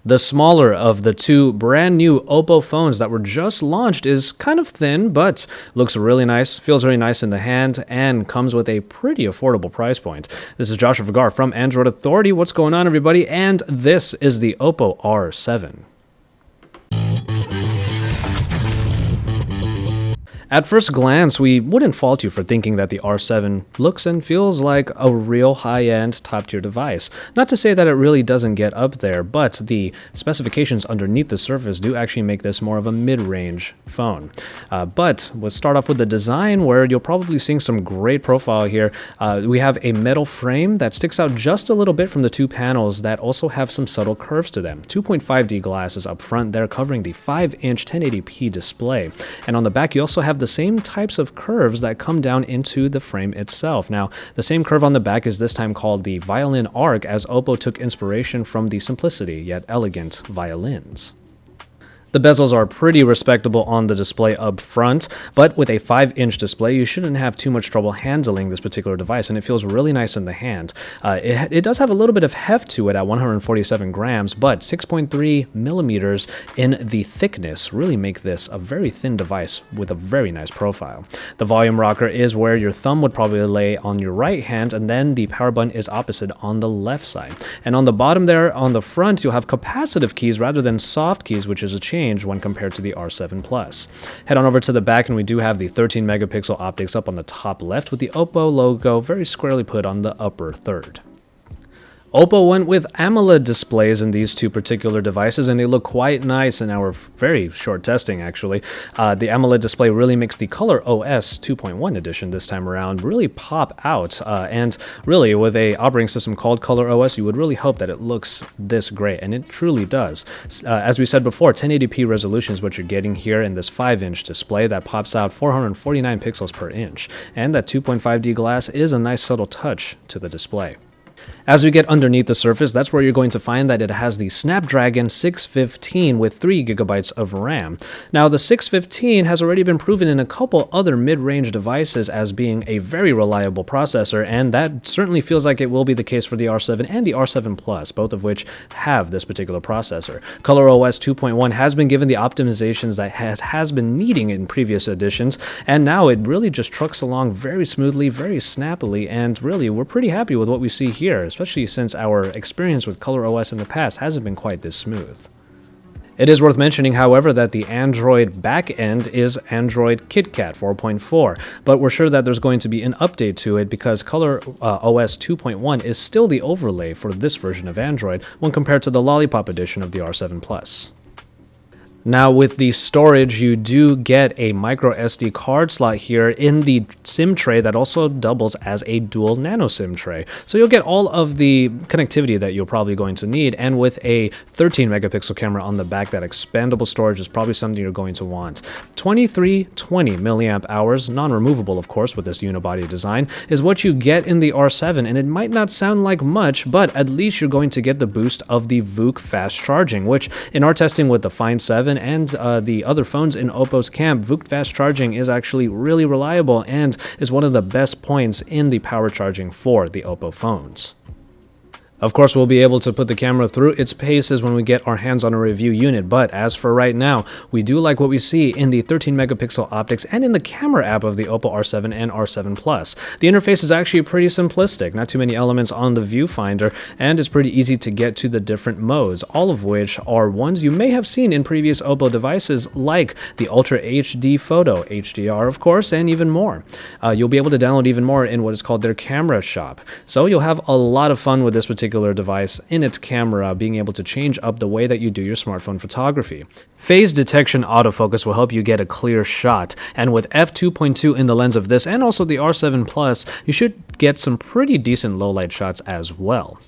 The smaller of the two brand new Oppo phones that were just launched is kind of thin, but looks really nice, feels really nice in the hand, and comes with a pretty affordable price point. This is Joshua Vergara from Android Authority. What's going on, everybody? And this is the Oppo R7. At first glance, we wouldn't fault you for thinking that the R7 looks and feels like a real high-end, top-tier device. Not to say that it really doesn't get up there, but the specifications underneath the surface do actually make this more of a mid-range phone. But we'll start off with the design, where you'll probably see some great profile here. We have a metal frame that sticks out just a little bit from the two panels that also have some subtle curves to them. 2.5D glass is up front there, covering the 5-inch 1080p display. And on the back, you also have the same types of curves that come down into the frame itself. Now, the same curve on the back is this time called the violin arc, as Oppo took inspiration from the simplicity yet elegant violins. The bezels are pretty respectable on the display up front, but with a 5-inch display, you shouldn't have too much trouble handling this particular device, and it feels really nice in the hand. It does have a little bit of heft to it at 147 grams, but 6.3 millimeters in the thickness really make this a very thin device with a very nice profile. The volume rocker is where your thumb would probably lay on your right hand, and then the power button is opposite on the left side. And on the bottom there, on the front, you'll have capacitive keys rather than soft keys, which is a change when compared to the R7 Plus. Head on over to the back, and we do have the 13 megapixel optics up on the top left, with the Oppo logo very squarely put on the upper third. Oppo went with AMOLED displays in these two particular devices, and they look quite nice in our very short testing, actually. The AMOLED display really makes the ColorOS 2.1 edition this time around really pop out, and really, with a operating system called ColorOS, you would really hope that it looks this great, and it truly does. As we said before, 1080p resolution is what you're getting here in this 5-inch display that pops out 449 pixels per inch, and that 2.5D glass is a nice subtle touch to the display. As we get underneath the surface, that's where you're going to find that it has the Snapdragon 615 with 3 gigabytes of RAM. Now, the 615 has already been proven in a couple other mid-range devices as being a very reliable processor, and that certainly feels like it will be the case for the R7 and the R7 Plus, both of which have this particular processor. ColorOS 2.1 has been given the optimizations that has been needing in previous editions, and now it really just trucks along very smoothly, very snappily, and really, we're pretty happy with what we see here, especially since our experience with ColorOS in the past hasn't been quite this smooth. It is worth mentioning, however, that the Android backend is Android KitKat 4.4, but we're sure that there's going to be an update to it because ColorOS 2.1 is still the overlay for this version of Android when compared to the Lollipop edition of the R7 Plus. Now, with the storage, you do get a micro SD card slot here in the SIM tray that also doubles as a dual nano SIM tray. So you'll get all of the connectivity that you're probably going to need, and with a 13 megapixel camera on the back, that expandable storage is probably something you're going to want. 2320 milliamp hours, non-removable of course with this unibody design, is what you get in the R7, and it might not sound like much, but at least you're going to get the boost of the VOOC fast charging, which in our testing with the Find 7 and the other phones in Oppo's camp, VOOC fast charging is actually really reliable and is one of the best points in the power charging for the Oppo phones. Of course, we'll be able to put the camera through its paces when we get our hands on a review unit, but as for right now, we do like what we see in the 13 megapixel optics and in the camera app of the Oppo R7 and R7 Plus. The interface is actually pretty simplistic, not too many elements on the viewfinder, and it's pretty easy to get to the different modes, all of which are ones you may have seen in previous Oppo devices, like the Ultra HD Photo, HDR of course, and even more. You'll be able to download even more in what is called their camera shop, so you'll have a lot of fun with this particular device in its camera, being able to change up the way that you do your smartphone photography. Phase detection autofocus will help you get a clear shot, and with f2.2 in the lens of this and also the R7 Plus, you should get some pretty decent low light shots as well.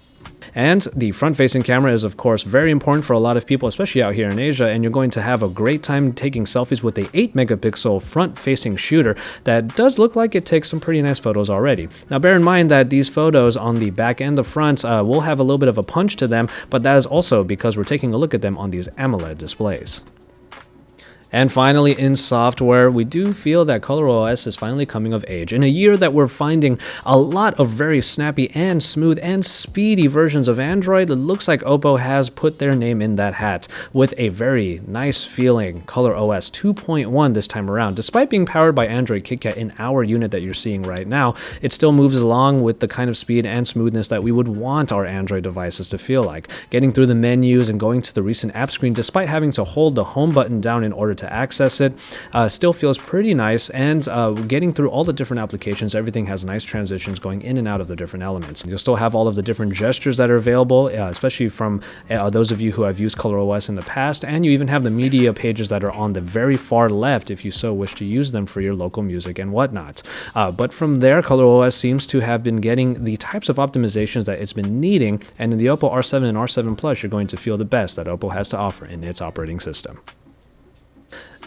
And the front-facing camera is, of course, very important for a lot of people, especially out here in Asia, and you're going to have a great time taking selfies with a 8-megapixel front-facing shooter that does look like it takes some pretty nice photos already. Now, bear in mind that these photos on the back and the front will have a little bit of a punch to them, but that is also because we're taking a look at them on these AMOLED displays. And finally, in software, we do feel that ColorOS is finally coming of age. In a year that we're finding a lot of very snappy and smooth and speedy versions of Android, it looks like Oppo has put their name in that hat with a very nice feeling ColorOS 2.1 this time around. Despite being powered by Android KitKat in our unit that you're seeing right now, it still moves along with the kind of speed and smoothness that we would want our Android devices to feel like. Getting through the menus and going to the recent app screen despite having to hold the home button down in order to access it still feels pretty nice, and getting through all the different applications, everything has nice transitions going in and out of the different elements. You'll still have all of the different gestures that are available, especially from those of you who have used ColorOS in the past, and you even have the media pages that are on the very far left if you so wish to use them for your local music and whatnot. But from there, ColorOS seems to have been getting the types of optimizations that it's been needing, and in the Oppo R7 and R7 Plus, you're going to feel the best that Oppo has to offer in its operating system.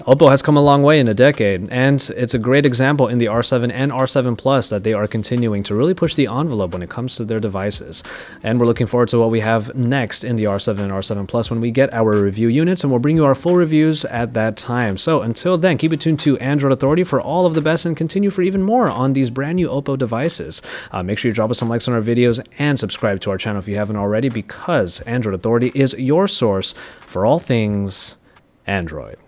Oppo has come a long way in a decade, and it's a great example in the R7 and R7 Plus that they are continuing to really push the envelope when it comes to their devices. And we're looking forward to what we have next in the R7 and R7 Plus when we get our review units, and we'll bring you our full reviews at that time. So until then, keep it tuned to Android Authority for all of the best and continue for even more on these brand new Oppo devices. Make sure you drop us some likes on our videos and subscribe to our channel if you haven't already, because Android Authority is your source for all things Android.